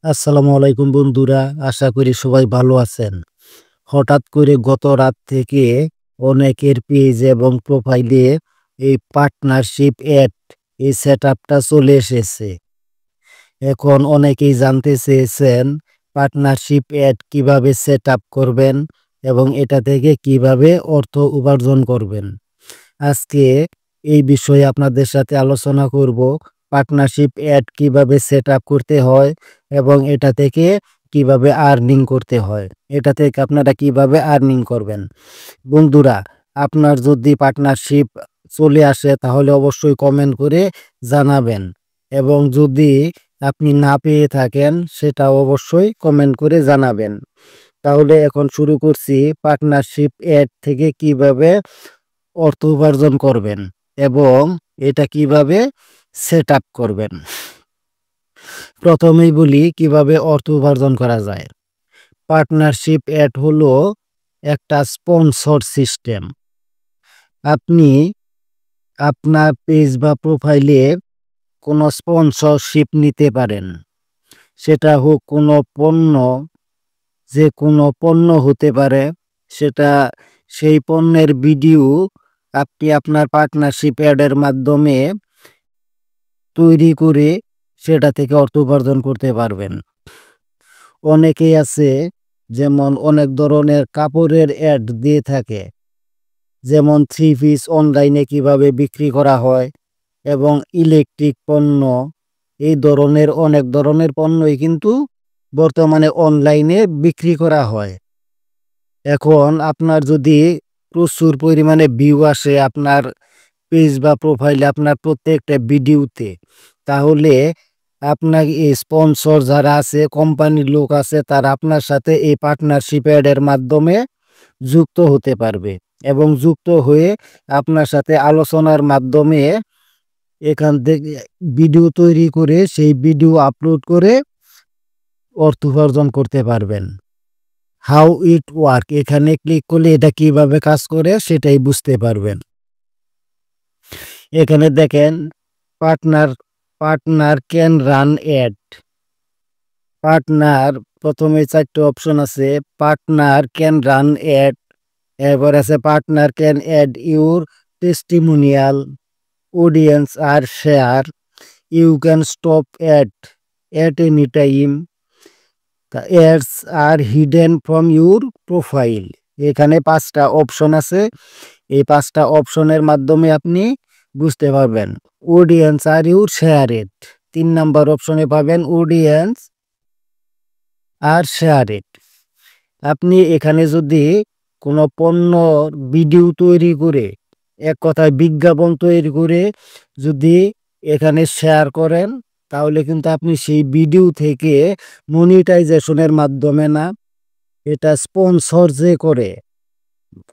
আসসালামু আলাইকুম বন্ধুরা, আশা করি সবাই ভালো আছেন। হঠাৎ করে গত রাত থেকে অনেকের পেজ এবং প্রোফাইলে এই পার্টনারশিপ অ্যাড এই সেটআপটা চলে এসেছে। এখন অনেকেই জানতে চেয়েছেন পার্টনারশিপ অ্যাড কিভাবে সেটআপ করবেন এবং এটা থেকে কিভাবে অর্থ উপার্জন করবেন। আজকে এই বিষয়ে আপনাদের সাথে আলোচনা করব। পার্টনারশিপ অ্যাড কিভাবে সেটআপ করতে হয় এবং এটা থেকে কিভাবে আর্নিং করতে হয়। এটা থেকে আপনারা কিভাবে আর্নিং করবেন। বন্ধুরা, আপনার যদি পার্টনারশিপ চলে আসে তাহলে অবশ্যই কমেন্ট করে জানাবেন এবং যদি আপনি না পেয়ে থাকেন সেটা অবশ্যই কমেন্ট করে জানাবেন। তাহলে এখন শুরু করছি পার্টনারশিপ অ্যাড থেকে কিভাবে অর্থ উপার্জন করবেন এবং এটা কিভাবে সেটআপ করবেন। প্রথমেই বলি কিভাবে অর্থ উপার্জন করা যায়। পার্টনারশিপ অ্যাড হলো একটা স্পন্সর সিস্টেম। আপনি আপনার পেজ বা প্রোফাইলে কোনো স্পন্সরশিপ নিতে পারেন। সেটা হোক কোনো পণ্য, যে কোনো পণ্য হতে পারে। সেটা সেই পণ্যের ভিডিও আপনি আপনার পার্টনারশিপ অ্যাডের মাধ্যমে তৈরি করে সেটা থেকে অর্থ উপার্জন করতে পারবেন। অনেকেই আছে যেমন অনেক ধরনের কাপড়ের অ্যাড দিয়ে থাকে, যেমন 3 পিস অনলাইনে কিভাবে বিক্রি করা হয় এবং ইলেকট্রিক পণ্য। এই ধরনের অনেক ধরনের পণ্যই কিন্তু বর্তমানে অনলাইনে বিক্রি করা হয়। এখন আপনার যদি প্রচুর পরিমাণে ভিউ আসে আপনার পেজ বা প্রোফাইলে আপনার প্রত্যেকটা ভিডিওতে, তাহলে আপনার এই স্পন্সর যারা আছে, কোম্পানির লোক আছে, তারা আপনার সাথে এই পার্টনারশিপ অ্যাডের মাধ্যমে যুক্ত হতে পারবে এবং যুক্ত হয়ে আপনার সাথে আলোচনার মাধ্যমে এখান থেকে ভিডিও তৈরি করে সেই ভিডিও আপলোড করে অর্থ উপার্জন করতে পারবেন। হাউ ইট ওয়ার্ক এখানে ক্লিক করলে এটা কিভাবে কাজ করে সেটাই বুঝতে পারবেন। এখানে দেখেন partner partner can run ad. Partner প্রথমে 4টা অপশন আছে। পার্টনার ক্যান রান অ্যাড, এরপর আছে partner can add your testimonial, audience আর share, you can stop ad at any time, ads are hidden from your profile. এখানে 5টা option আছে। এই 5টা অপশনের মাধ্যমে আপনি বুঝতে পারবেন। অডিয়েন্স আর ইউর শেয়ার ইট, 3 নাম্বার অপশনে পাবেন অডিয়েন্স আর শেয়ার ইট। আপনি এখানে যদি কোনো পণ্য ভিডিও তৈরি করে, এক কথায় বিজ্ঞাপন তৈরি করে যদি এখানে শেয়ার করেন, তাহলে কিন্তু আপনি সেই ভিডিও থেকে মনিটাইজেশনের মাধ্যমে না, এটা স্পন্সর যে করে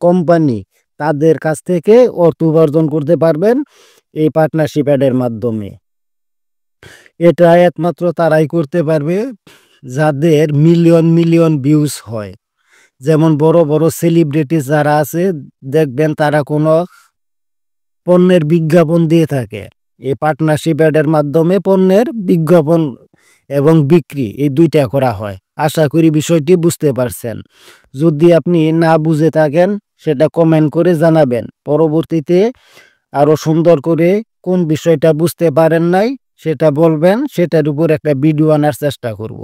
কোম্পানি, তাদের কাছ থেকে অর্থ উপার্জন করতে পারবেন এই পার্টনারশিপ অ্যাডের মাধ্যমে। এটা একমাত্র তারাই করতে পারবে যাদের মিলিয়ন মিলিয়ন ভিউজ হয়। যেমন বড় বড় সেলিব্রিটি যারা আছে, দেখবেন তারা কোনো পণ্যের বিজ্ঞাপন দিয়ে থাকে। এই পার্টনারশিপ অ্যাডের মাধ্যমে পণ্যের বিজ্ঞাপন এবং বিক্রি এই 2টা করা হয়। আশা করি বিষয়টি বুঝতে পারছেন। যদি আপনি না বুঝে থাকেন সেটা কমেন্ট করে জানাবেন। পরবর্তীতে আরো সুন্দর করে কোন বিষয়টা বুঝতে পারেন নাই সেটা বলবেন, সেটার উপর একটা ভিডিও আনার চেষ্টা করব।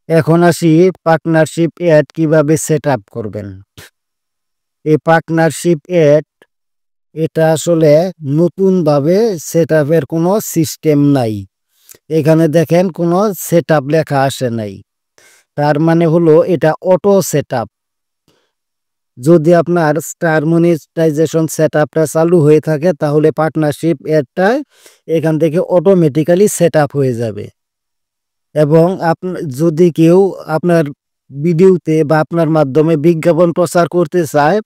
এখন আসি পার্টনারশিপ অ্যাড কিভাবে সেটআপ করবেন। এই পার্টনারশিপ অ্যাড এটা আসলে নতুনভাবে সেটআপের কোনো সিস্টেম নাই। এখানে দেখেন কোনো সেটআপ লেখা আসে নাই। তার মানে হলো এটা অটো সেটআপ। যদি আপনার স্টার মনিটাইজেশন সেটআপটা চালু হয়ে থাকে তাহলে পার্টনারশিপ অ্যাডটা এখান থেকে অটোমেটিক্যালি সেটআপ হয়ে যাবে। এবং যদি কেউ আপনার ভিডিওতে বা আপনার মাধ্যমে বিজ্ঞাপন প্রচার করতে চায়,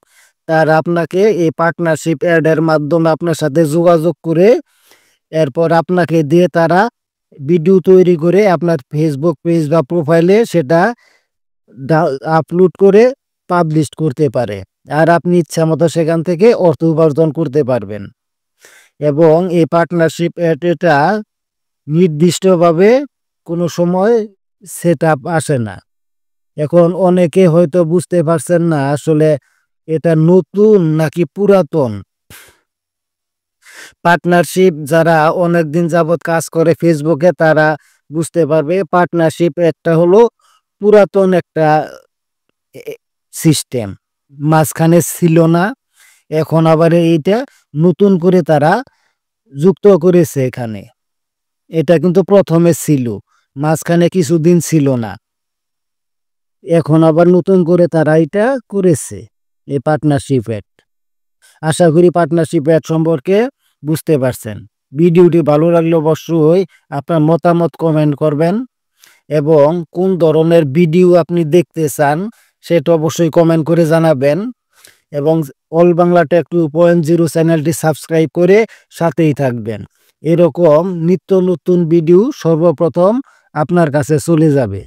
তারা আপনাকে এই পার্টনারশিপ অ্যাডের মাধ্যমে আপনার সাথে যোগাযোগ করে এরপর আপনাকে দিয়ে তারা ভিডিও তৈরি করে আপনার ফেসবুক পেজ বা প্রোফাইলে সেটা আপলোড করে পাবলিশ করতে পারে। আর আপনি ইচ্ছা মতো সেখান থেকে অর্থ উপার্জন করতে পারবেন। এবং এই পার্টনারশিপ অ্যাড এটা নির্দিষ্টভাবে কোনো সময় সেটআপ আসে না। এখন অনেকে হয়তো বুঝতে পারছেন না আসলে এটা নতুন নাকি পুরাতন। পার্টনারশিপ যারা অনেকদিন যাবৎ কাজ করে ফেসবুকে তারা বুঝতে পারবে পার্টনারশিপ একটা হলো পুরাতন একটা সিস্টেম, মাঝখানে ছিল না, এখন আবার এইটা নতুন করে তারা যুক্ত করেছে এখানে। এটা কিন্তু প্রথমে ছিল, মাঝখানে কিছুদিন ছিল না, এখন আবার নতুন করে তারা এটা করেছে এই পার্টনারশিপ অ্যাড। আশা করি পার্টনারশিপ অ্যাড সম্পর্কে বুঝতে পারছেন। ভিডিওটি ভালো লাগলে অবশ্যই আপনার মতামত কমেন্ট করবেন এবং কোন ধরনের ভিডিও আপনি দেখতে চান সেটা অবশ্যই কমেন্ট করে জানাবেন এবং অল বাংলা টেক 2.0 চ্যানেলটি সাবস্ক্রাইব করে সাথেই থাকবেন। এরকম নিত্য নতুন ভিডিও সর্বপ্রথম আপনার কাছে চলে যাবে।